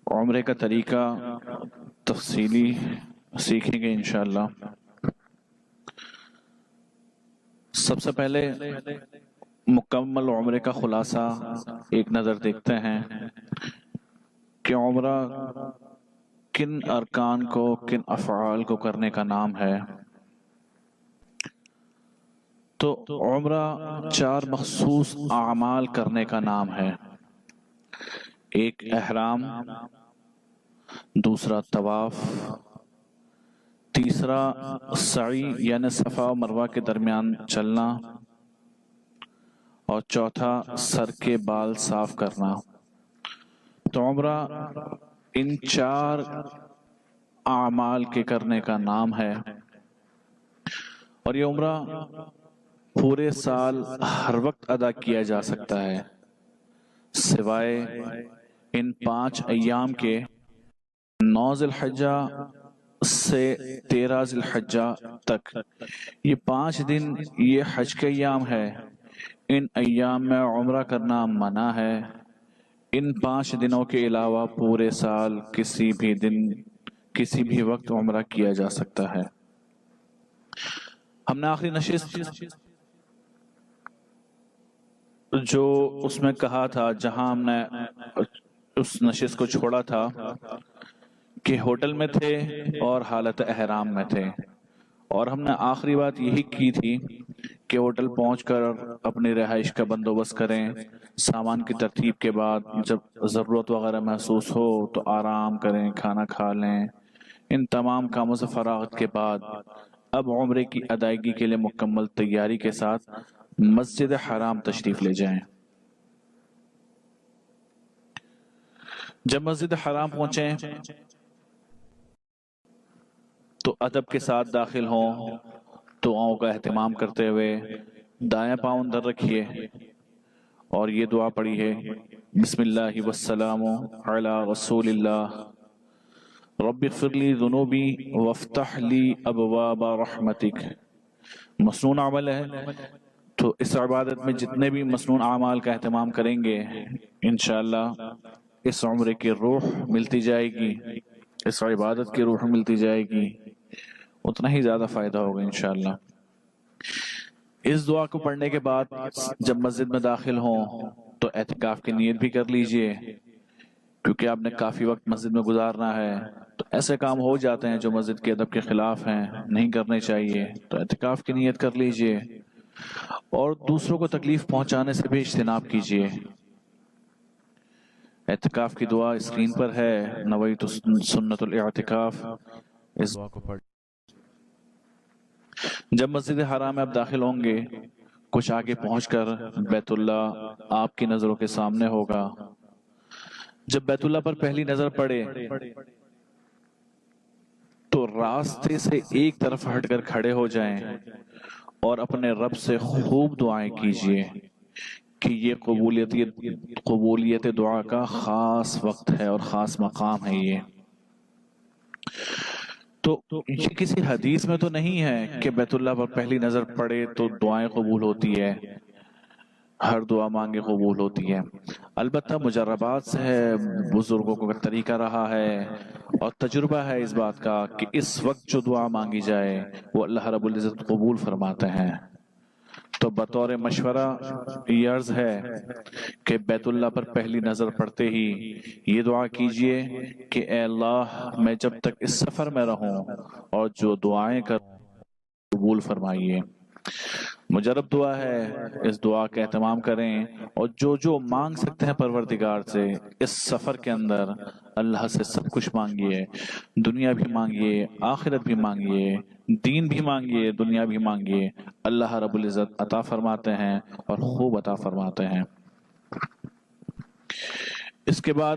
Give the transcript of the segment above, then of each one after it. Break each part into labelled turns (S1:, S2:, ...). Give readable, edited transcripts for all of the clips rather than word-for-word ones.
S1: عمرے کا طریقہ تفصیلی سیکھیں گے انشاءاللہ۔ سب سے پہلے مکمل عمرے کا خلاصہ ایک نظر دیکھتے ہیں کہ عمرہ کن ارکان کو، کن افعال کو کرنے کا نام ہے۔ تو عمرہ 4 مخصوص اعمال کرنے کا نام ہے۔ ایک احرام، دوسرا طواف، تیسرا سعی یعنی صفا و مروہ کے درمیان چلنا، اور چوتھا سر کے بال صاف کرنا۔ تو عمرہ ان 4 اعمال کے کرنے کا نام ہے، اور یہ عمرہ پورے سال ہر وقت ادا کیا جا سکتا ہے، سوائے ان 5 ایام کے، 9 ذی الحجہ سے 13 ذی الحجہ تک۔ یہ 5 دن یہ حج کے ایام ہے، ان ایام میں عمرہ کرنا منع ہے۔ ان 5 دنوں کے علاوہ پورے سال کسی بھی دن، کسی بھی وقت عمرہ کیا جا سکتا ہے۔ ہم نے آخری نشست جو اس میں کہا تھا، جہاں ہم نے اس نشست کو چھوڑا تھا کہ ہوٹل میں تھے اور حالت احرام میں تھے، اور ہم نے آخری بات یہی کی تھی کہ ہوٹل پہنچ کر اپنی رہائش کا بندوبست کریں، سامان کی ترتیب کے بعد جب ضرورت وغیرہ محسوس ہو تو آرام کریں، کھانا کھا لیں۔ ان تمام کاموں سے فراغت کے بعد اب عمرے کی ادائیگی کے لیے مکمل تیاری کے ساتھ مسجد حرام تشریف لے جائیں۔ جب مسجد حرام پہنچیں تو ادب کے ساتھ داخل ہوں، دعاؤں کا اہتمام کرتے ہوئے دائیں پاؤں اندر رکھیے اور یہ دعا پڑھیے: بسم اللہ والسلام علی رسول اللہ، رب اغفر لی ذنوبی وافتح لی ابواب رحمتک۔ مسنون عمل ہے، تو اس عبادت میں جتنے بھی مسنون اعمال کا اہتمام کریں گے انشاءاللہ اس عمرے کی روح ملتی جائے گی، اس عبادت کی روح ملتی جائے گی، اتنا ہی زیادہ فائدہ ہوگا انشاءاللہ۔ اس دعا کو پڑھنے کے بعد جب مسجد میں داخل ہوں تو اعتکاف کی نیت بھی کر لیجئے، کیونکہ آپ نے کافی وقت مسجد میں گزارنا ہے، تو ایسے کام ہو جاتے ہیں جو مسجد کے ادب کے خلاف ہیں، نہیں کرنے چاہیے، تو اعتکاف کی نیت کر لیجئے، اور دوسروں کو تکلیف پہنچانے سے بھی اجتناب کیجئے۔ اعتکاف کی دعا اسکرین پر ہے، نویت سنت الاعتکاف، اس دعا کو پڑھ۔ جب مسجد حرام میں آپ داخل ہوں گے، کچھ آگے پہنچ کر بیت اللہ آپ کی نظروں کے سامنے ہوگا۔ جب بیت اللہ پر پہلی نظر پڑے تو راستے سے ایک طرف ہٹ کر کھڑے ہو جائیں اور اپنے رب سے خوب دعائیں کیجئے کہ یہ قبولیت دعا کا خاص وقت ہے اور خاص مقام ہے۔ یہ تو یہ کسی حدیث میں تو نہیں ہے کہ بیت اللہ پر پہلی نظر پڑے تو دعائیں قبول ہوتی ہے، ہر دعا مانگے قبول ہوتی ہے۔ البتہ مجربات سے ہے، بزرگوں کو طریقہ رہا ہے اور تجربہ ہے اس بات کا کہ اس وقت جو دعا مانگی جائے وہ اللہ رب العزت قبول فرماتے ہیں۔ تو بطور مشورہ یہ عرض ہے کہ بیت اللہ پر پہلی نظر پڑتے ہی یہ دعا کیجئے کہ اے اللہ، میں جب تک اس سفر میں رہوں اور جو دعائیں کر قبول فرمائیے۔ مجرب دعا ہے، اس دعا کا اہتمام کریں، اور جو مانگ سکتے ہیں پروردگار سے اس سفر کے اندر اللہ سے سب کچھ مانگیے، دنیا بھی مانگیے، آخرت بھی مانگیے، دین بھی مانگیے، دنیا بھی مانگیے، اللہ رب العزت عطا فرماتے ہیں اور خوب عطا فرماتے ہیں۔ اس کے بعد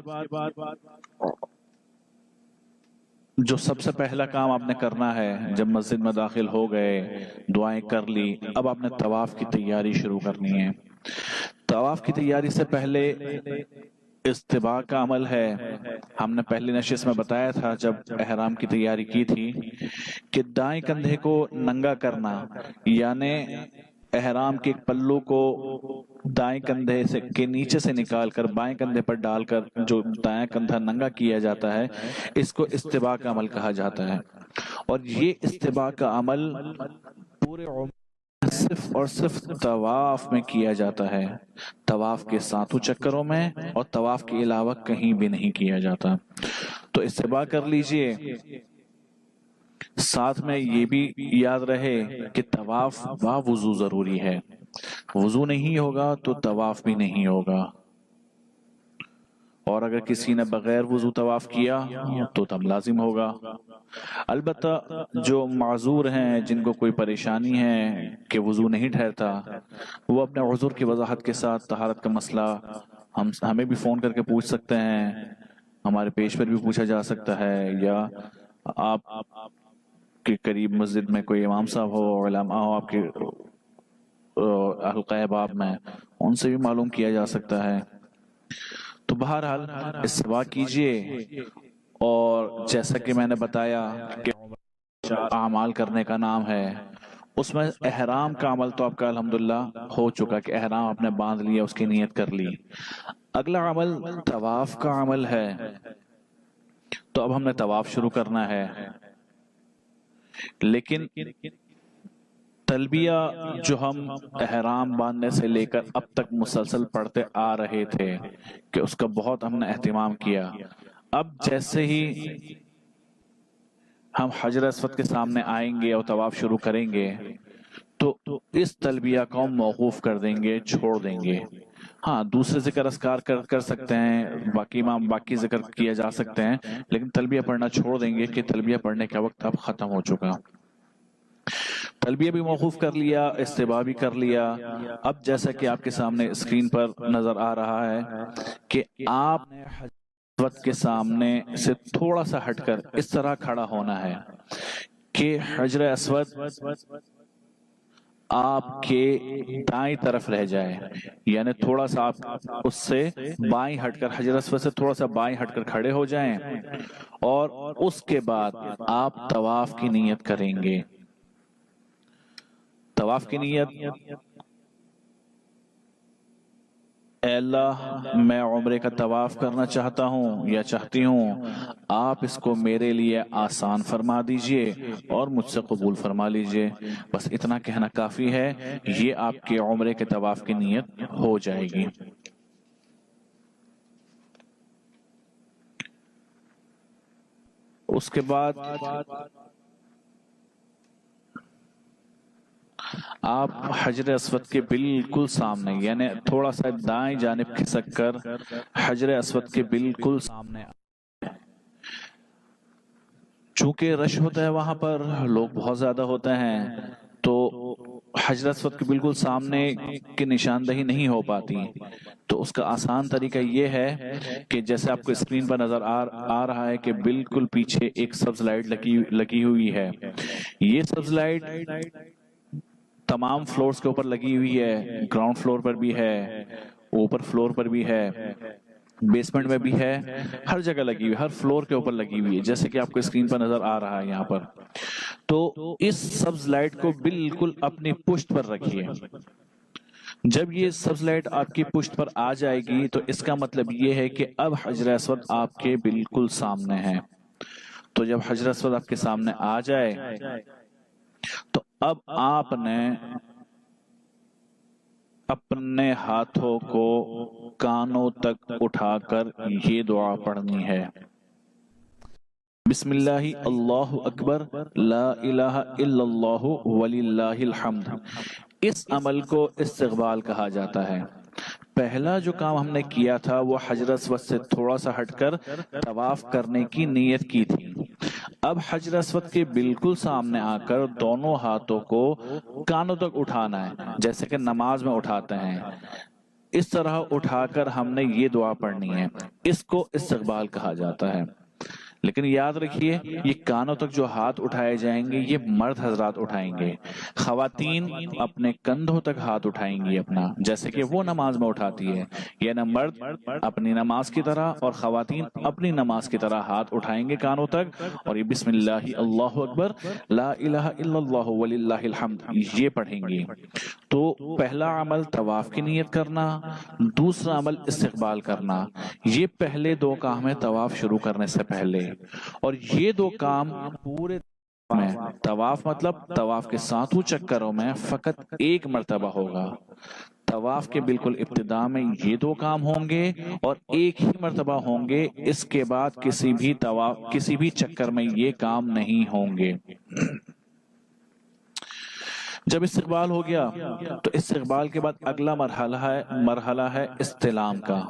S1: جو سب سے پہلا کام آپ نے کرنا ہے، جب مسجد میں داخل ہو گئے، دعائیں کر لی، اب آپ نے طواف کی تیاری شروع کرنی ہے۔ طواف کی تیاری سے پہلے استباع کا عمل ہے۔ ہم نے پہلی نشست میں بتایا تھا جب احرام کی تیاری کی تھی کہ دائیں کندھے کو ننگا کرنا، یعنی احرام کے ایک پلو کو دائیں کندھے سے کے نیچے سے نکال کر بائیں کندھے پر ڈال کر جو دائیں کندھا ننگا کیا جاتا ہے، اس کو استباء کا عمل کہا جاتا ہے۔ اور یہ استباء کا عمل پورے عمر صرف اور صرف طواف میں کیا جاتا ہے، طواف کے ساتوں چکروں میں اور طواف کے علاوہ کہیں بھی نہیں کیا جاتا۔ تو استباء کر لیجئے، ساتھ میں یہ بھی یاد رہے کہ طواف با وضو ضروری ہے، وضو نہیں ہوگا تو طواف بھی نہیں ہوگا، اور اگر کسی نے بغیر وضو طواف کیا تو تب لازم ہوگا۔ البتہ جو معذور ہیں، جن کو کوئی پریشانی ہے کہ وضو نہیں ٹھہرتا، وہ اپنے عذر کی وضاحت کے ساتھ طہارت کا مسئلہ ہمیں بھی فون کر کے پوچھ سکتے ہیں، ہمارے پیج پر بھی پوچھا جا سکتا ہے، یا آپ کے قریب مسجد میں کوئی امام صاحب ہو، علماء ہو آپ کے حلقہ احباب میں، ان سے بھی معلوم کیا جا سکتا ہے۔ تو بہرحال استباء کیجئے، اور جیسا کہ میں نے بتایا کہ اعمال کرنے کا نام ہے، اس میں احرام کا عمل تو آپ کا الحمدللہ ہو چکا کہ احرام آپ نے باندھ لیا، اس کی نیت کر لی۔ اگلا عمل طواف کا عمل ہے، تو اب ہم نے طواف شروع کرنا ہے، لیکن تلبیہ جو ہم احرام باندھنے سے لے کر اب تک مسلسل پڑھتے آ رہے تھے کہ اس کا بہت ہم نے اہتمام کیا، اب جیسے ہی ہم حجر اسود کے سامنے آئیں گے اور طواف شروع کریں گے تو اس تلبیہ کو ہم موقوف کر دیں گے، چھوڑ دیں گے۔ ہاں، دوسرے ذکر اذکار کر سکتے ہیں، باقی ذکر کیا جا سکتے ہیں، لیکن تلبیہ پڑھنا چھوڑ دیں گے کہ تلبیہ پڑھنے کا وقت اب ختم ہو چکا۔ تلبیہ بھی موقوف کر لیا، استباء بھی کر لیا۔ اب جیسا کہ آپ کے سامنے اسکرین پر نظر آ رہا ہے کہ آپ نے حجر اسود کے سامنے سے تھوڑا سا ہٹ کر اس طرح کھڑا ہونا ہے کہ حجر اسود آپ کے دائیں طرف رہ جائے، یعنی تھوڑا سا آپ اس سے بائیں ہٹ کر، حجر اسود سے تھوڑا سا بائیں ہٹ کر کھڑے ہو جائیں، اور اس کے بعد آپ طواف کی نیت کریں گے۔ طواف کی نیت، اے اللہ میں عمرے کا طواف کرنا چاہتا ہوں یا چاہتی ہوں، آپ اس کو میرے لیے آسان فرما دیجئے اور مجھ سے قبول فرما لیجئے۔ بس اتنا کہنا کافی ہے، یہ آپ کے عمرے کے طواف کی نیت ہو جائے گی۔ اس کے بعد آپ حجر اسود کے بالکل سامنے، یعنی تھوڑا سا دائیں جانب کھسک کر حجر اسود کے بالکل سامنے، چونکہ رش ہوتا ہے وہاں پر، لوگ بہت زیادہ ہوتے ہیں، تو حجر اسود کے بالکل سامنے کی نشاندہی نہیں ہو پاتی۔ تو اس کا آسان طریقہ یہ ہے کہ جیسے آپ کو اسکرین پر نظر آ رہا ہے کہ بالکل پیچھے ایک سبز لائٹ لگی ہوئی ہے۔ یہ سبز لائٹ تمام فلورز کے اوپر لگی ہوئی ہے، گراؤنڈ فلور پر بھی ہے، اوپر فلور پر بھی ہے، بیسمنٹ میں بھی ہے، ہر جگہ لگی ہوئی، ہر فلور کے اوپر لگی ہوئی ہے، جیسے کہ آپ کو اسکرین پر نظر آ رہا ہے یہاں پر۔ تو اس سبز لائٹ کو بالکل اپنی پشت پر رکھیے۔ جب یہ سبز لائٹ آپ کی پشت پر آ جائے گی تو اس کا مطلب یہ ہے کہ اب حجر اسود آپ کے بالکل سامنے ہے۔ تو جب حجر اسود آپ کے سامنے آ جائے تو اب آپ نے اپنے ہاتھوں کو کانوں تک اٹھا کر یہ دعا پڑھنی ہے: بسم اللہ اللہ اکبر لا الہ الا اللہ وللہ الحمد۔ اس عمل کو استقبال کہا جاتا ہے۔ پہلا جو کام ہم نے کیا تھا وہ حجر اسود سے تھوڑا سا ہٹ کر طواف کرنے کی نیت کی تھی۔ اب حجر اسود کے بالکل سامنے آ کر دونوں ہاتھوں کو کانوں تک اٹھانا ہے، جیسے کہ نماز میں اٹھاتے ہیں۔ اس طرح اٹھا کر ہم نے یہ دعا پڑھنی ہے، اس کو استقبال کہا جاتا ہے۔ لیکن یاد رکھیے یہ کانوں تک جو ہاتھ اٹھائے جائیں گے یہ مرد حضرات اٹھائیں گے، خواتین اپنے کندھوں تک ہاتھ اٹھائیں گی اپنا، جیسے کہ وہ نماز میں اٹھاتی ہے، یعنی مرد اپنی نماز کی طرح اور خواتین اپنی نماز کی طرح ہاتھ اٹھائیں گے کانوں تک، اور یہ بسم اللہ اللہ اکبر لا الہ الا اللہ وللہ الحمد یہ پڑھیں گی۔ تو پہلا عمل طواف کی نیت کرنا، دوسرا عمل استقبال کرنا، یہ پہلے دو کام ہے طواف شروع کرنے سے پہلے، اور یہ دو کام پورے میں طواف مطلب طواف کے ساتوں چکروں میں فقط ایک مرتبہ ہوگا۔ طواف کے بالکل ابتدا میں یہ دو کام ہوں گے اور ایک ہی مرتبہ ہوں گے، اس کے بعد کسی بھی چکر میں یہ کام نہیں ہوں گے۔ جب استقبال ہو گیا تو استقبال کے بعد اگلا مرحلہ ہے استلام کا۔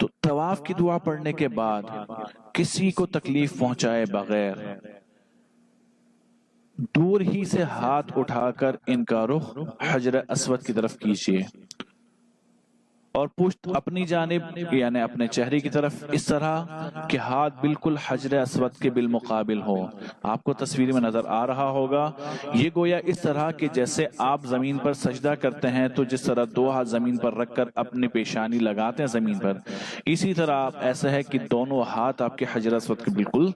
S1: تو طواف کی دعا پڑھنے کے بعد کسی کو تکلیف پہنچائے بغیر دور ہی سے ہاتھ اٹھا کر ان کا رخ حجر اسود کی طرف کیجیے اور پشت اپنی جانب یعنی اپنے چہرے کی طرف اس طرح کہ ہاتھ بالکل حجر اسود کے بالمقابل ہو۔ آپ کو تصویر میں نظر آ رہا ہوگا، یہ گویا اس طرح کہ جیسے آپ زمین پر سجدہ کرتے ہیں تو جس طرح دو ہاتھ زمین پر رکھ کر اپنی پیشانی لگاتے ہیں زمین پر، اسی طرح آپ ایسا ہے کہ دونوں ہاتھ آپ کے حجر اسود کے بالکل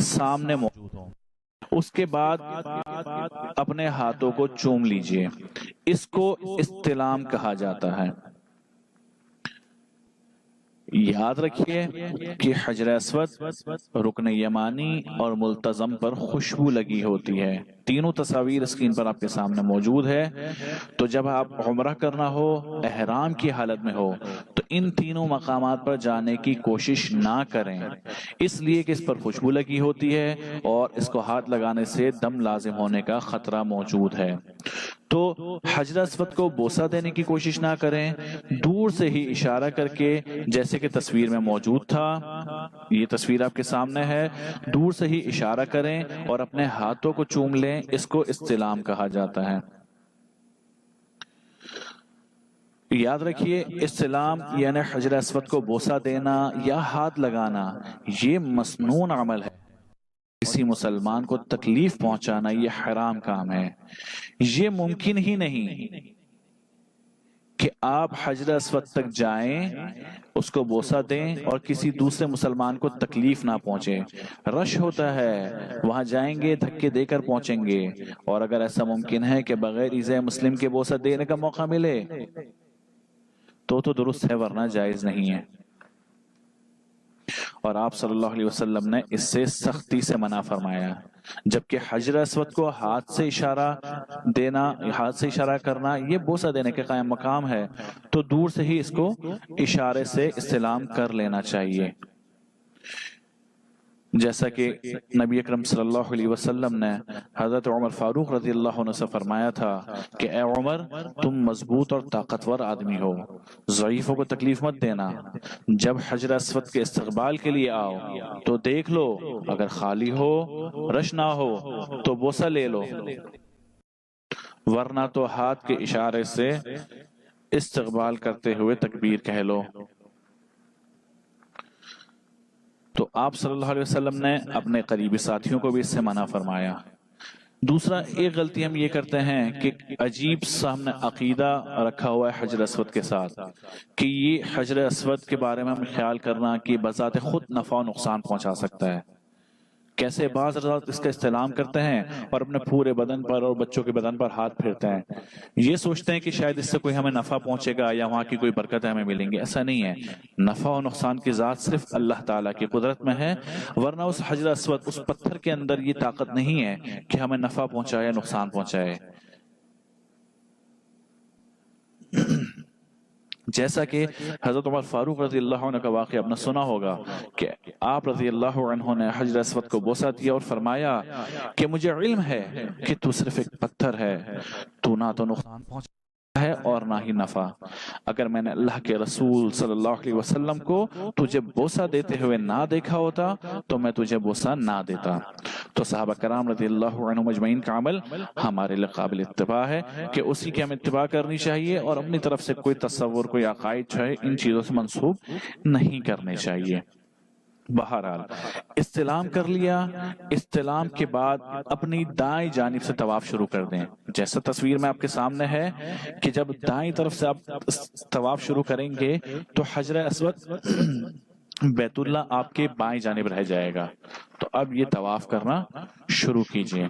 S1: سامنے موجود ہوں۔ اس کے بعد اپنے ہاتھوں کو چوم لیجئے، اس کو استلام کہا جاتا ہے۔ یاد رکھیے کہ حجر اسود، رکن یمانی اور ملتزم پر خوشبو لگی ہوتی ہے۔ تینوں تصاویر اسکرین پر آپ کے سامنے موجود ہے۔ تو جب آپ عمرہ کرنا ہو، احرام کی حالت میں ہو، تو ان تینوں مقامات پر جانے کی کوشش نہ کریں، اس لیے کہ اس پر خوشبو لگی ہوتی ہے اور اس کو ہاتھ لگانے سے دم لازم ہونے کا خطرہ موجود ہے۔ تو حجر اسود کو بوسہ دینے کی کوشش نہ کریں، دور سے ہی اشارہ کر کے، جیسے کہ تصویر میں موجود تھا، یہ تصویر آپ کے سامنے ہے، دور سے ہی اشارہ کریں اور اپنے ہاتھوں کو چوم لیں، اس کو استلام کہا جاتا ہے۔ یاد رکھیے استلام یعنی حجر اسود کو بوسہ دینا یا ہاتھ لگانا یہ مسنون عمل ہے۔ کسی مسلمان کو تکلیف پہنچانا یہ حرام کام ہے۔ یہ ممکن ہی نہیں کہ آپ حجر اسود تک جائیں، اس کو بوسہ دیں اور کسی دوسرے مسلمان کو تکلیف نہ پہنچے۔ رش ہوتا ہے، وہاں جائیں گے دھکے دے کر پہنچیں گے، اور اگر ایسا ممکن ہے کہ بغیر ایذے مسلم کے بوسہ دینے کا موقع ملے تو درست ہے، ورنہ جائز نہیں ہے۔ اور آپ صلی اللہ علیہ وسلم نے اس سے سختی سے منع فرمایا، جبکہ حجر اسود کو ہاتھ سے اشارہ کرنا یہ بوسہ دینے کے قائم مقام ہے، تو دور سے ہی اس کو اشارے سے استلام کر لینا چاہیے۔ جیسا کہ نبی اکرم صلی اللہ علیہ وسلم نے حضرت عمر فاروق رضی اللہ عنہ سے فرمایا تھا کہ اے عمر، تم مضبوط اور طاقتور آدمی ہو، ضعیفوں کو تکلیف مت دینا۔ جب حجر اسود کے استقبال کے لیے آؤ تو دیکھ لو، اگر خالی ہو، رش نہ ہو تو بوسہ لے لو، ورنہ تو ہاتھ کے اشارے سے استقبال کرتے ہوئے تکبیر کہہ لو۔ تو آپ صلی اللہ علیہ وسلم نے اپنے قریبی ساتھیوں کو بھی اس سے منع فرمایا۔ دوسرا ایک غلطی ہم یہ کرتے ہیں کہ عجیب سا ہم نے عقیدہ رکھا ہوا ہے حجر اسود کے ساتھ، کہ یہ حجر اسود کے بارے میں ہم خیال کرنا کہ بذات خود نفع و نقصان پہنچا سکتا ہے۔ کیسے بعض حضرات اس کا استعلام کرتے ہیں اور اپنے پورے بدن پر اور بچوں کے بدن پر ہاتھ پھیرتے ہیں، یہ سوچتے ہیں کہ شاید اس سے کوئی ہمیں نفع پہنچے گا یا وہاں کی کوئی برکتیں ہمیں ملیں گی۔ ایسا نہیں ہے، نفع و نقصان کی ذات صرف اللہ تعالیٰ کی قدرت میں ہے، ورنہ اس حجر اسود، اس پتھر کے اندر یہ طاقت نہیں ہے کہ ہمیں نفع پہنچائے یا نقصان پہنچائے۔ جیسا کہ حضرت عمر فاروق رضی اللہ عنہ کا واقعہ آپ نے سنا ہوگا کہ آپ رضی اللہ عنہ نے حجر اسود کو بوسہ دیا اور فرمایا کہ مجھے علم ہے کہ تو صرف ایک پتھر ہے، تو نہ تو نقصان پہنچا ہے اور نہ ہی نفع۔ اگر میں نے اللہ کے رسول صلی اللہ علیہ وسلم کو تجھے بوسہ دیتے ہوئے نہ دیکھا ہوتا تو میں تجھے بوسہ نہ دیتا۔ تو صحابہ کرام رضی اللہ عنہ مجمعین کا عمل ہمارے لیے قابل اتباع ہے کہ اسی کی ہمیں اتباع کرنی چاہیے، اور اپنی طرف سے کوئی تصور، کوئی عقائد جو ہے ان چیزوں سے منسوب نہیں کرنے چاہیے۔ بہرحال استلام کر لیا، استلام کے بعد اپنی دائیں جانب سے طواف شروع کر دیں، جیسا تصویر میں آپ کے سامنے ہے کہ جب دائیں طرف سے آپ طواف شروع کریں گے تو حجر اسود بیت اللہ آپ کے بائیں جانب رہ جائے گا۔ تو اب یہ طواف کرنا شروع کیجئے۔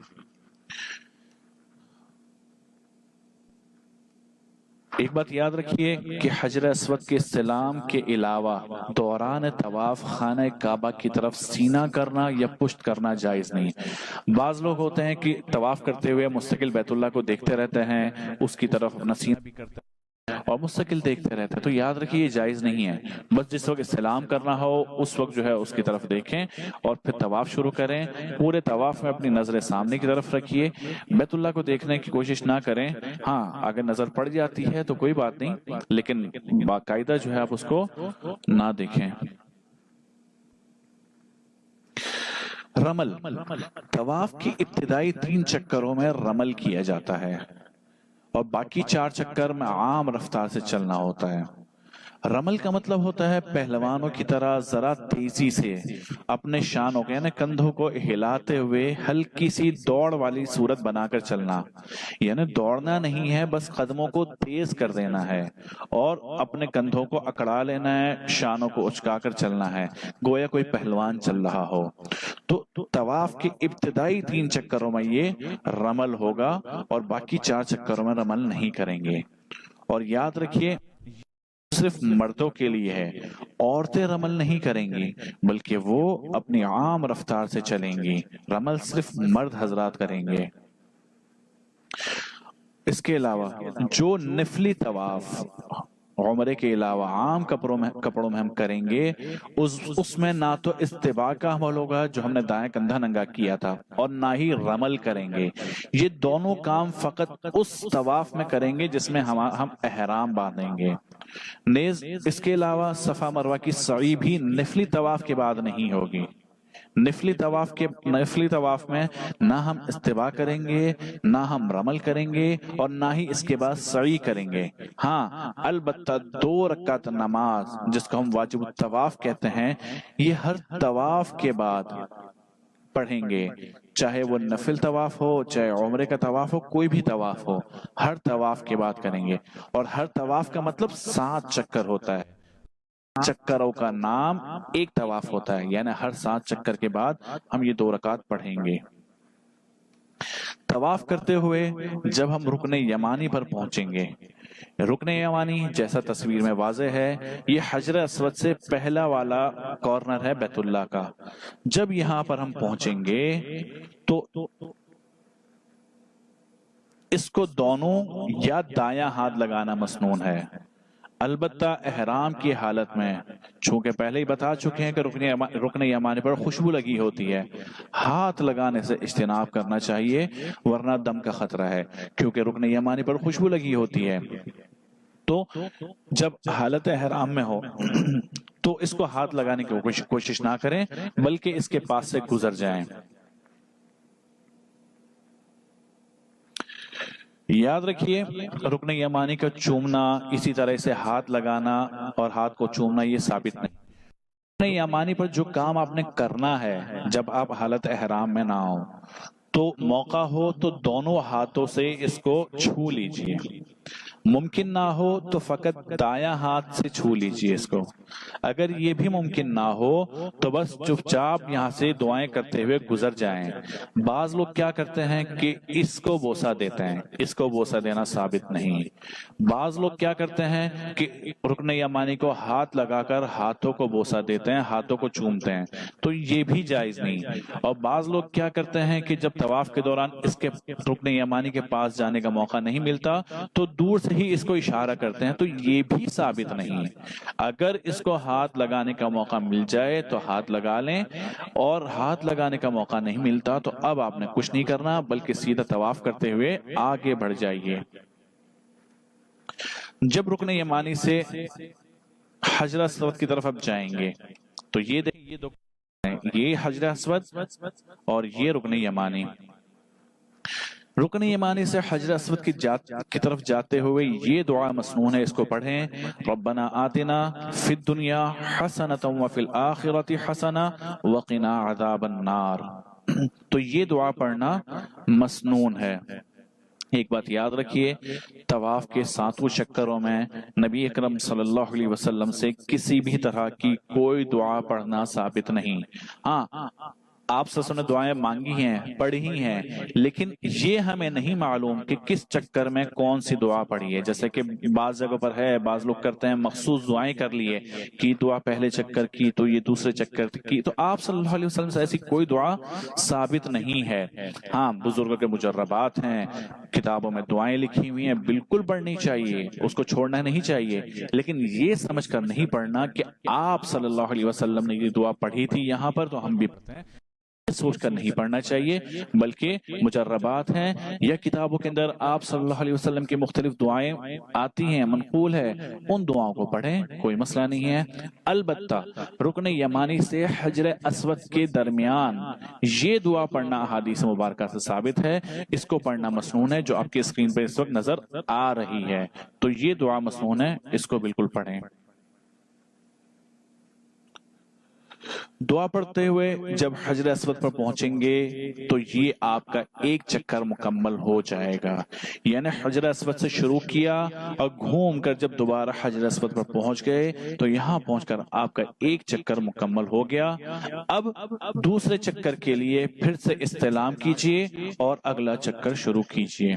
S1: ایک بات یاد رکھیے کہ حجر اسود کے استلام کے علاوہ دوران طواف خانہ کعبہ کی طرف سینہ کرنا یا پشت کرنا جائز نہیں۔ بعض لوگ ہوتے ہیں کہ طواف کرتے ہوئے مستقل بیت اللہ کو دیکھتے رہتے ہیں، اس کی طرف اپنا سینہ بھی کرتے ہیں اور مستقل دیکھتے رہتے ہیں، تو یاد رکھیے یہ جائز نہیں ہے۔ بس جس وقت استلام کرنا ہو اس وقت جو ہے اس کی طرف دیکھیں اور پھر طواف شروع کریں۔ پورے طواف میں اپنی نظریں سامنے کی طرف رکھیے، بیت اللہ کو دیکھنے کی کوشش نہ کریں۔ ہاں اگر نظر پڑ جاتی ہے تو کوئی بات نہیں، لیکن باقاعدہ جو ہے آپ اس کو نہ دیکھیں۔ رمل، طواف کی ابتدائی 3 چکروں میں رمل کیا جاتا ہے اور باقی 4 چکر میں عام رفتار سے چلنا ہوتا ہے۔ رمل کا مطلب ہوتا ہے پہلوانوں کی طرح ذرا تیزی سے اپنے شانوں کو یعنی کندھوں کو ہلاتے ہوئے ہلکی سی دوڑ والی صورت بنا کر چلنا، یعنی دوڑنا نہیں ہے، بس قدموں کو تیز کر دینا ہے اور اپنے کندھوں کو اکڑا لینا ہے، شانوں کو اچکا کر چلنا ہے، گویا کوئی پہلوان چل رہا ہو۔ تو طواف کے ابتدائی 3 چکروں میں یہ رمل ہوگا اور باقی 4 چکروں میں رمل نہیں کریں گے۔ اور یاد رکھیے صرف مردوں کے لیے ہے، عورتیں رمل نہیں کریں گی بلکہ وہ اپنی عام رفتار سے چلیں گی، رمل صرف مرد حضرات کریں گے۔ اس کے علاوہ جو نفلی طواف عمرے کے علاوہ عام کپڑوں میں ہم کریں گے اس میں نہ تو استباع کا عمل ہوگا جو ہم نے دائیں کندھا ننگا کیا تھا اور نہ ہی رمل کریں گے۔ یہ دونوں کام فقط اس طواف میں کریں گے جس میں ہم احرام باندھیں گے۔ نیز اس کے علاوہ صفا مروہ کی سعی بھی نفلی طواف کے بعد نہیں ہوگی۔ نفلی طواف میں نہ ہم استباع کریں گے، نہ ہم رمل کریں گے اور نہ ہی اس کے بعد سعی کریں گے۔ ہاں البتہ 2 رکعت نماز جس کو ہم واجب الطواف کہتے ہیں، یہ ہر طواف کے بعد پڑھیں گے، چاہے وہ نفل طواف ہو، چاہے عمرے کا طواف ہو، کوئی بھی طواف ہو، ہر طواف کے بعد کریں گے۔ اور ہر طواف کا مطلب 7 چکر ہوتا ہے، چکروں کا نام ایک طواف ہوتا ہے، یعنی ہر 7 چکر کے بعد ہم یہ 2 رکعت پڑھیں گے۔ طواف کرتے ہوئے جب ہم رکن یمانی پر پہنچیں گے، رکن یمانی جیسا تصویر میں واضح ہے یہ حجر اسود سے پہلا والا کارنر ہے بیت اللہ کا۔ جب یہاں پر ہم پہنچیں گے تو اس کو دونوں یا دایاں ہاتھ لگانا مسنون ہے، البتہ احرام کی حالت میں، چونکہ پہلے ہی بتا چکے ہیں کہ رکن یمانی پر خوشبو لگی ہوتی ہے، ہاتھ لگانے سے اجتناب کرنا چاہیے ورنہ دم کا خطرہ ہے، کیونکہ رکن یمانی پر خوشبو لگی ہوتی ہے۔ تو جب حالت احرام میں ہو تو اس کو ہاتھ لگانے کی کوشش نہ کریں بلکہ اس کے پاس سے گزر جائیں۔ یاد رکھیے رکن یمانی کا چومنا، اسی طرح سے ہاتھ لگانا اور ہاتھ کو چومنا یہ ثابت نہیں۔ رکن یمانی پر جو کام آپ نے کرنا ہے جب آپ حالت احرام میں نہ ہو تو موقع ہو تو دونوں ہاتھوں سے اس کو چھو لیجئے، ممکن نہ ہو تو فقط دایاں ہاتھ سے چھو لیجئے اس کو۔ اگر یہ بھی ممکن نہ ہو تو بس چپ چاپ یہاں سے دعائیں کرتے ہوئے گزر جائیں۔ بعض لوگ کیا کرتے ہیں کہ اس کو بوسہ دیتے ہیں، اس کو بوسہ دینا ثابت نہیں۔ بعض لوگ کیا کرتے ہیں کہ رکن یمانی کو ہاتھ لگا کر ہاتھوں کو بوسہ دیتے ہیں، ہاتھوں کو چومتے ہیں، تو یہ بھی جائز نہیں۔ اور بعض لوگ کیا کرتے ہیں کہ جب طواف کے دوران اس کے رکن یمانی کے پاس جانے کا موقع نہیں ملتا تو دور سے ہی اس کو اشارہ کرتے ہیں، تو یہ بھی ثابت نہیں۔ اگر اس کو ہاتھ لگانے کا موقع مل جائے تو ہاتھ لگا لیں، اور ہاتھ لگانے کا موقع نہیں ملتا تو اب آپ نے کچھ نہیں کرنا بلکہ سیدھا طواف کرتے ہوئے آگے بڑھ جائیے۔ جب رکن یمانی سے حجر اسود کی طرف اب جائیں گے تو یہ دیکھیں یہ حجر اسود اور یہ رکن یمانی۔ رکن یمانی سے حجر اسود کی طرف جاتے ہوئے یہ دعا مسنون ہے، اس کو پڑھیں، ربنا آتنا فی الدنیا حسنۃ وفی الآخرۃ حسنہ وقنا عذاب النار۔ تو یہ دعا پڑھنا مسنون ہے۔ ایک بات یاد رکھیے، طواف کے 7 چکروں میں نبی اکرم صلی اللہ علیہ وسلم سے کسی بھی طرح کی کوئی دعا پڑھنا ثابت نہیں۔ ہاں، آپ سے نے دعائیں مانگی ہیں، پڑھی ہیں، لیکن یہ ہمیں نہیں معلوم کہ کس چکر میں کون سی دعا پڑھی ہے۔ جیسے کہ بعض جگہ پر ہے، بعض لوگ کرتے ہیں مخصوص دعائیں کر لیے کہ دعا پہلے چکر کی تو یہ دوسرے چکر کی، تو آپ صلی اللہ علیہ وسلم سے ایسی کوئی دعا ثابت نہیں ہے۔ ہاں، بزرگوں کے مجربات ہیں، کتابوں میں دعائیں لکھی ہوئی ہیں، بالکل پڑھنی چاہیے، اس کو چھوڑنا نہیں چاہیے، لیکن یہ سمجھ کر نہیں پڑھنا کہ آپ صلی اللہ علیہ وسلم نے یہ دعا پڑھی تھی یہاں پر تو ہم بھی پڑھتے ہیں، سوچ کر نہیں پڑھنا چاہیے، بلکہ مجربات ہیں یا کتابوں کے اندر آپ صلی اللہ علیہ وسلم کی مختلف دعائیں آتی ہیں، منقول ہے، ان دعاؤں کو پڑھیں، کوئی مسئلہ نہیں ہے۔ البتہ رکن یمانی سے حجر اسود کے درمیان یہ دعا پڑھنا احادیث مبارکہ سے ثابت ہے، اس کو پڑھنا مسنون ہے، جو آپ کی اسکرین پہ اس وقت نظر آ رہی ہے، تو یہ دعا مسنون ہے، اس کو بالکل پڑھیں۔ دعا پڑھتے ہوئے جب حجر اسود پر پہنچیں گے تو یہ آپ کا ایک چکر مکمل ہو جائے گا، یعنی حجر اسود سے شروع کیا اور گھوم کر جب دوبارہ حجر اسود پر پہنچ گئے تو یہاں پہنچ کر آپ کا ایک چکر مکمل ہو گیا۔ اب دوسرے چکر کے لیے پھر سے استعلام کیجئے اور اگلا چکر شروع کیجئے۔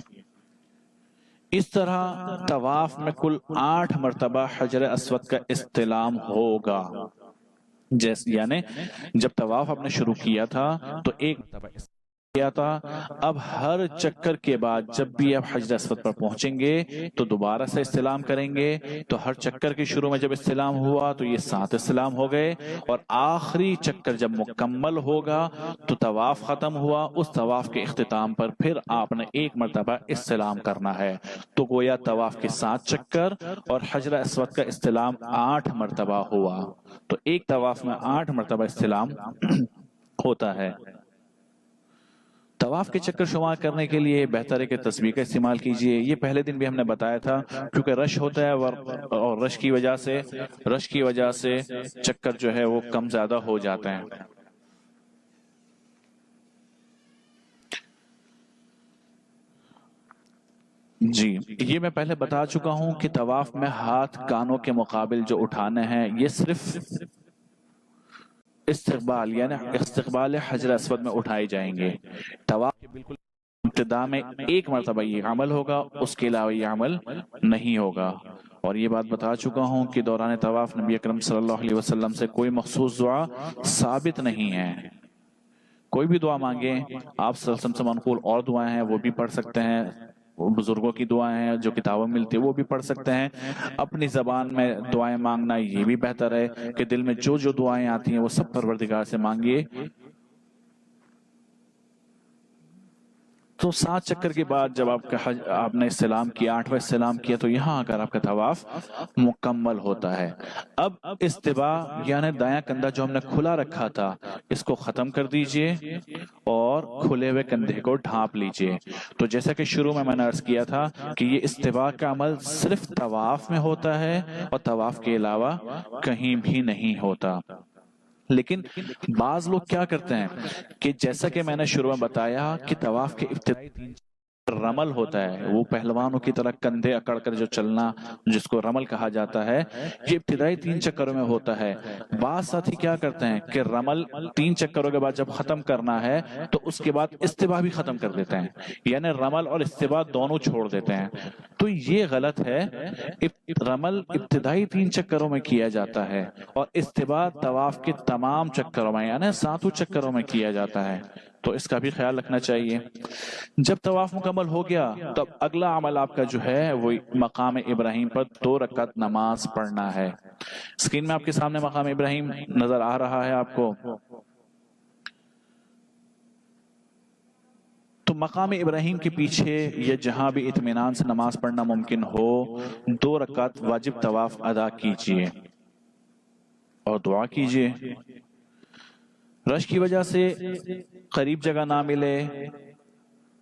S1: اس طرح طواف میں کل 8 مرتبہ حجر اسود کا استعلام ہوگا، یعنی جب طواف آپ نے شروع کیا تھا تو ایک مرتبہ کیا تھا، اب ہر چکر کے بعد جب بھی آپ حجر اسود پر پہنچیں گے تو دوبارہ سے استعلام کریں گے، تو ہر چکر کے شروع میں جب استعلام ہوا تو یہ 7 استعلام ہو گئے، اور آخری چکر جب مکمل ہوگا تو طواف ختم ہوا، اس طواف کے اختتام پر پھر آپ نے ایک مرتبہ استعلام کرنا ہے، تو گویا طواف کے 7 چکر اور حجر اسود کا استعلام 8 مرتبہ ہوا، تو ایک طواف میں 8 مرتبہ استعلام ہوتا ہے۔ طواف کے چکر شمار کرنے کے لیے بہتر ہے کہ تسبیح کا استعمال کیجئے، یہ پہلے دن بھی ہم نے بتایا تھا، کیونکہ رش ہوتا ہے اور رش کی وجہ سے چکر جو ہے وہ کم زیادہ ہو جاتے ہیں۔ جی، یہ میں پہلے بتا چکا ہوں کہ طواف میں ہاتھ کانوں کے مقابل جو اٹھانے ہیں یہ صرف استقبال یعنی استقبال حجر اسود میں اٹھائے جائیں گے۔ طواف کے بالکل ابتدا میں ایک مرتبہ یہ عمل ہوگا، اس کے علاوہ یہ عمل نہیں ہوگا، اور یہ بات بتا چکا ہوں کہ دوران طواف نبی اکرم صلی اللہ علیہ وسلم سے کوئی مخصوص دعا ثابت نہیں ہے۔ کوئی بھی دعا مانگیں، آپ صلی اللہ علیہ وسلم سے منقول اور دعائیں ہیں وہ بھی پڑھ سکتے ہیں، بزرگوں کی دعائیں ہیں جو کتابوں میں ملتی ہیں وہ بھی پڑھ سکتے ہیں، اپنی زبان میں دعائیں مانگنا یہ بھی بہتر ہے کہ دل میں جو جو دعائیں آتی ہیں وہ سب پروردگار سے مانگیے۔ تو 7 چکر کے بعد جب آپ نے استعلام کیا، 8واں استعلام کیا، تو یہاں آ کر آپ کا طواف مکمل ہوتا ہے۔ اب استباء یعنی دایاں کندھا جو ہم نے کھلا رکھا تھا اس کو ختم کر دیجئے اور کھلے ہوئے کندھے کو ڈھانپ لیجئے۔ تو جیسا کہ شروع میں نے عرض کیا تھا کہ یہ استباء کا عمل صرف طواف میں ہوتا ہے اور طواف کے علاوہ کہیں بھی نہیں ہوتا۔ لیکن بعض لوگ کیا کرتے ہیں کہ جیسا کہ میں نے شروع میں بتایا کہ طواف کے ابتدائی 3 رمل ہوتا ہے، وہ پہلوانوں کی طرح کندھے اکڑ کر جو چلنا جس کو رمل کہا جاتا ہے، یہ ابتدائی 3 چکروں میں ہوتا ہے۔ بعض ساتھی کیا کرتے ہیں کہ رمل 3 چکروں کے بعد جب ختم کرنا ہے تو اس کے بعد استباء بھی ختم کر دیتے ہیں، یعنی رمل اور استباء دونوں چھوڑ دیتے ہیں، تو یہ غلط ہے۔ رمل ابتدائی 3 چکروں میں کیا جاتا ہے اور استباء طواف کے تمام چکروں میں یعنی 7 چکروں میں کیا جاتا ہے، تو اس کا بھی خیال رکھنا چاہیے۔ جب طواف مکمل ہو گیا تب اگلا عمل آپ کا جو ہے وہ مقام ابراہیم پر 2 رکعت نماز پڑھنا ہے۔ اسکرین میں آپ کے سامنے مقام ابراہیم نظر آ رہا ہے آپ کو، تو مقام ابراہیم کے پیچھے یا جہاں بھی اطمینان سے نماز پڑھنا ممکن ہو 2 رکعت واجب طواف ادا کیجئے اور دعا کیجئے۔ رش کی وجہ سے قریب جگہ نہ ملے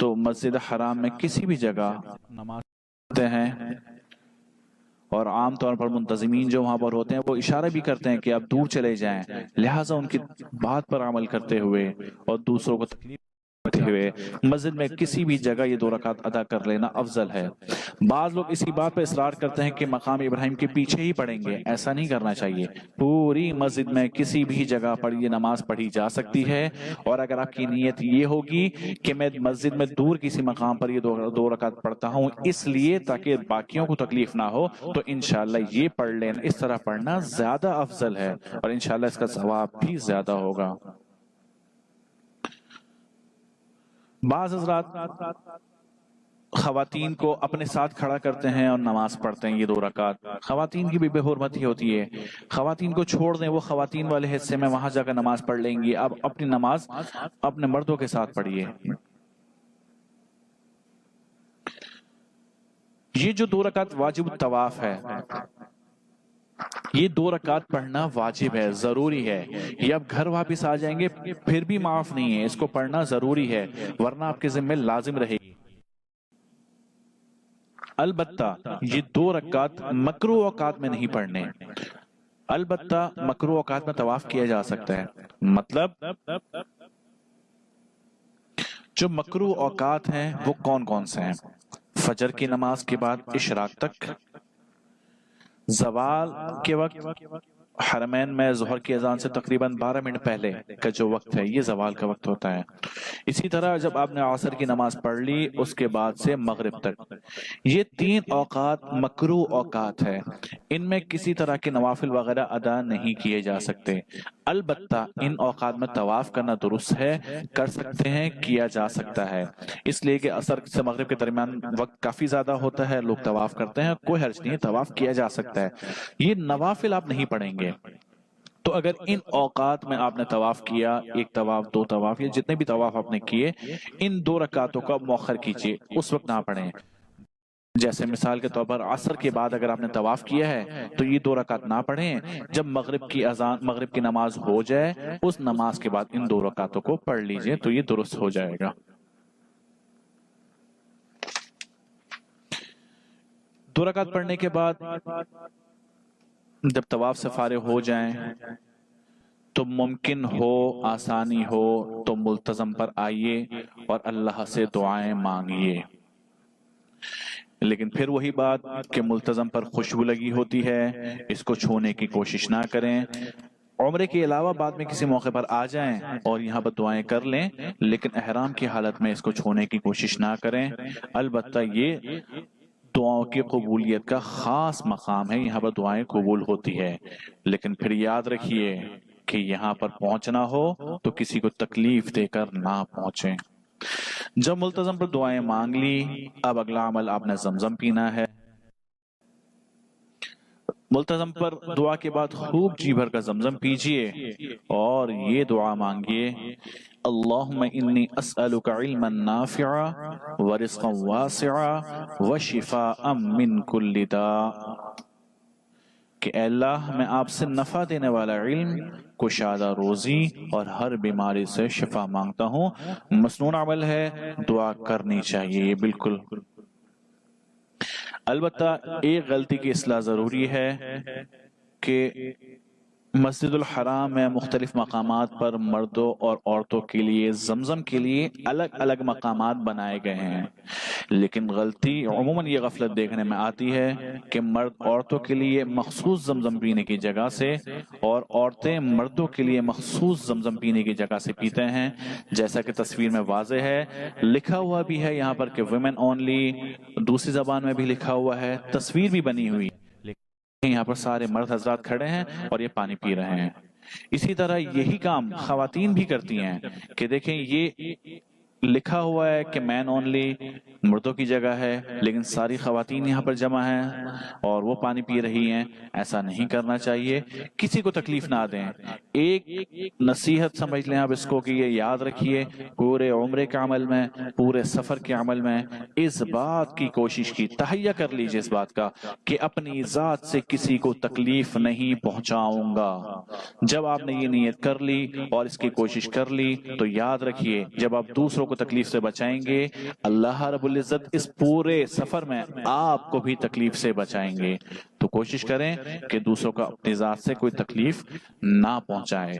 S1: تو مسجد حرام میں کسی بھی جگہ نماز پڑھتے ہیں، اور عام طور پر منتظمین جو وہاں پر ہوتے ہیں وہ اشارہ بھی کرتے ہیں کہ آپ دور چلے جائیں، لہٰذا ان کی بات پر عمل کرتے ہوئے اور دوسروں کو تکلیف دیتے ہوئے مسجد میں کسی بھی جگہ یہ 2 رکعت ادا کر لینا افضل ہے۔ بعض لوگ اسی بات پر اصرار کرتے ہیں کہ مقام ابراہیم کے پیچھے ہی پڑھیں گے، ایسا نہیں کرنا چاہیے۔ پوری مسجد میں کسی بھی جگہ پر یہ نماز پڑھی جا سکتی ہے، اور اگر آپ کی نیت یہ ہوگی کہ میں مسجد میں دور کسی مقام پر یہ 2 رکعت پڑھتا ہوں اس لیے تاکہ باقیوں کو تکلیف نہ ہو، تو انشاءاللہ یہ پڑھ لینا، اس طرح پڑھنا زیادہ افضل ہے، اور انشاءاللہ اس کا ثواب بھی زیادہ ہوگا۔ بعض حضرات خواتین کو اپنے ساتھ کھڑا کرتے ہیں اور نماز پڑھتے ہیں یہ 2 رکعت، خواتین کی بھی بے حرمتی ہوتی ہے، خواتین کو چھوڑ دیں، وہ خواتین والے حصے میں وہاں جا کر نماز پڑھ لیں گی، اب اپنی نماز اپنے مردوں کے ساتھ پڑھیے۔ یہ جو 2 رکعت واجب الطواف ہے، یہ 2 رکعت پڑھنا واجب ہے، ضروری ہے، یہ اب گھر واپس آ جائیں گے پھر بھی معاف نہیں ہے، اس کو پڑھنا ضروری ہے، ورنہ آپ کے ذمہ لازم رہے گی۔ البتہ یہ 2 رکعت مکروہ اوقات میں نہیں پڑھنے، البتہ مکروہ اوقات میں طواف کیا جا سکتا ہے۔ مطلب جو مکروہ اوقات ہیں وہ کون کون سے ہیں؟ فجر کی نماز کے بعد اشراق تک، زوال کے وقت، حرمین میں ظہر کی اذان سے تقریباً 12 منٹ پہلے کا جو وقت ہے یہ زوال کا وقت ہوتا ہے۔ اسی طرح جب آپ نے عصر کی نماز پڑھ لی اس کے بعد سے مغرب تک، یہ 3 اوقات مکروہ اوقات ہے، ان میں کسی طرح کے نوافل وغیرہ ادا نہیں کیے جا سکتے۔ البتہ ان اوقات میں طواف کرنا درست ہے، کر سکتے ہیں، کیا جا سکتا ہے، اس لیے کہ عصر سے مغرب کے درمیان وقت کافی زیادہ ہوتا ہے، لوگ طواف کرتے ہیں، کوئی حرج نہیں ہے، طواف کیا جا سکتا ہے، یہ نوافل آپ نہیں پڑھیں گے۔ تو اگر ان اوقات میں آپ نے طواف کیا، 1 طواف 2 طواف یا جتنے بھی طواف آپ نے کیے، ان 2 رکعتوں کا مؤخر کیجیے، اس وقت نہ پڑھیں۔ جیسے مثال کے طور پر عصر کے بعد اگر آپ نے طواف کیا ہے تو یہ 2 رکعت نہ پڑھیں، جب مغرب کی نماز ہو جائے اس نماز کے بعد ان 2 رکعتوں کو پڑھ لیجئے تو یہ درست ہو جائے گا۔ 2 رکعت پڑھنے کے بعد جب طواف سے فارغ ہو جائیں تو ممکن ہو، آسانی ہو تو ملتزم پر آئیے اور اللہ سے دعائیں مانگیے، لیکن پھر وہی بات کہ ملتزم پر خوشبو لگی ہوتی ہے، اس کو چھونے کی کوشش نہ کریں۔ عمرے کے علاوہ بعد میں کسی موقع پر آ جائیں اور یہاں پر دعائیں کر لیں، لیکن احرام کی حالت میں اس کو چھونے کی کوشش نہ کریں۔ البتہ یہ دعاؤں کی قبولیت کا خاص مقام ہے، یہاں پر دعائیں قبول ہوتی ہے، لیکن پھر یاد رکھیے کہ یہاں پر پہنچنا ہو تو کسی کو تکلیف دے کر نہ پہنچیں۔ جب ملتزم پر دعائیں مانگ لی، اب اگلا عمل آپ نے زمزم پینا ہے۔ ملتزم پر دعا کے بعد خوب جی بھر کا زمزم پیجئے اور یہ دعا مانگیے، اللہم انی اسألک علما نافعا ورزقا واسعا وشفاء من کل داء، کہ اے اللہ میں آپ سے نفع دینے والا علم، کشادہ روزی اور ہر بیماری سے شفا مانگتا ہوں۔ مسنون عمل ہے، دعا کرنی چاہیے یہ بالکل۔ البتہ ایک غلطی کی اصلاح ضروری ہے کہ مسجد الحرام میں مختلف مقامات پر مردوں اور عورتوں کے لیے زمزم کے لیے الگ الگ مقامات بنائے گئے ہیں، لیکن غلطی عموماً یہ غفلت دیکھنے میں آتی ہے کہ مرد عورتوں کے لیے مخصوص زمزم پینے کی جگہ سے اور عورتیں مردوں کے لیے مخصوص زمزم پینے کی جگہ سے پیتے ہیں، جیسا کہ تصویر میں واضح ہے، لکھا ہوا بھی ہے یہاں پر کہ ویمن اونلی، دوسری زبان میں بھی لکھا ہوا ہے، تصویر بھی بنی ہوئی، یہاں پر سارے مرد حضرات کھڑے ہیں اور یہ پانی پی رہے ہیں۔ اسی طرح یہی کام خواتین بھی کرتی ہیں کہ دیکھیں یہ لکھا ہوا ہے کہ مین اونلی، مردوں کی جگہ ہے، لیکن ساری خواتین یہاں پر جمع ہیں اور وہ پانی پی رہی ہیں، ایسا نہیں کرنا چاہیے، کسی کو تکلیف نہ دیں۔ ایک نصیحت سمجھ لیں آپ اس کو کہ یہ یاد رکھیے، پورے عمرے کے عمل میں، پورے سفر کے عمل میں اس بات کی کوشش کی، تہیہ کر لیجئے اس بات کا کہ اپنی ذات سے کسی کو تکلیف نہیں پہنچاؤں گا۔ جب آپ نے یہ نیت کر لی اور اس کی کوشش کر لی تو یاد رکھیے جب آپ دوسروں کو تکلیف سے بچائیں گے، اللہ رب العزت اس پورے سفر میں آپ کو بھی تکلیف سے بچائیں گے۔ تو کوشش کریں کہ دوسروں کا اپنی ذات سے کوئی تکلیف نہ پہنچائے۔